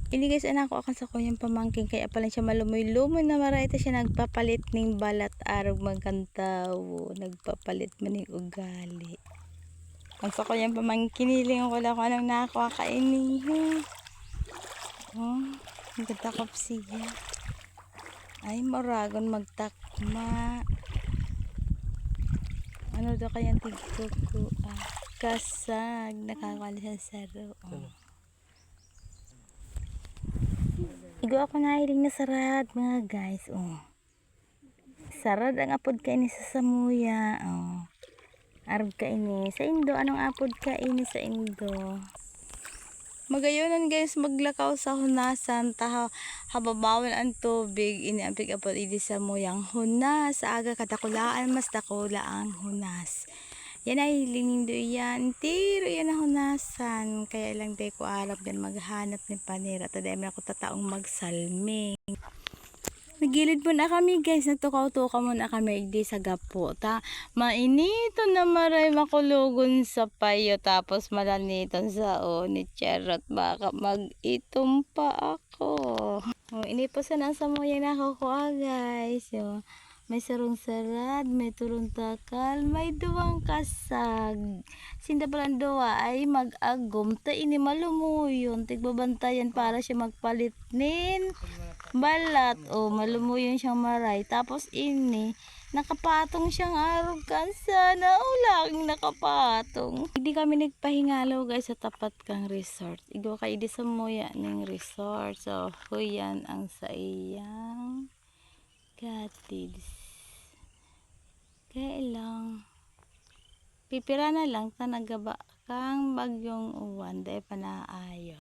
Ini guys, anak ko akan sa kuyang pamangking kaya pala siya malumoy-lumoy na marayta siya nagpapalit ning balat arog magkantawo, nagpapalit man ning ugali. Ang sa kuyang pamangkin niling ko lang kung anong nakakainin. Oh, nagtakop siya. Ay, moragon magtakma. Ano daw kayang tigko ko? Kasag, nakakali sa saro. Oh. Igo ako nahiling na sarad mga guys. Oh. Sarad ang apod ka ini sa samuya. Oh. Arog ka ini sa Indo. Anong apod ka ini sa Indo? Magayonan guys, maglakaw sa hunasan. Taha hababawan ang tubig. Ini apig apod ini sa muyang hunas. Aga katakulaan mas dakula ang hunas. Yan ay linindo yan. Tiro yan ang hunasan. Kaya lang tayo ko arap din maghanap ng panira. Taday mo ako tataong magsalming. Nagilid muna kami guys. Natukaw-tukaw muna kami. Hindi sa gapo. Mainito na maray makulugon sa payo. Tapos malaniton sa ni charot. Baka mag-itom pa ako. Oh, iniposan ang samoy na ako guys. Oh. May sarong sarad, may turong takal, may duwang kasag. Sinda palang duwa ay mag-agom. Ta ini malumuyon. Tigbabantayan para siya magpalit nin balat. O malumuyon siyang maray. Tapos ini, nakapatong siyang arogansa na ulang nakapatong. Hindi kami nagpahingalaw guys sa tapat kang resort. Igo kayo di sa muya ng resort. So, huyan ang sa iyang cottage. Kaya lang pipira na lang ta nagaba kang bagyong uwan dahil pa naayo.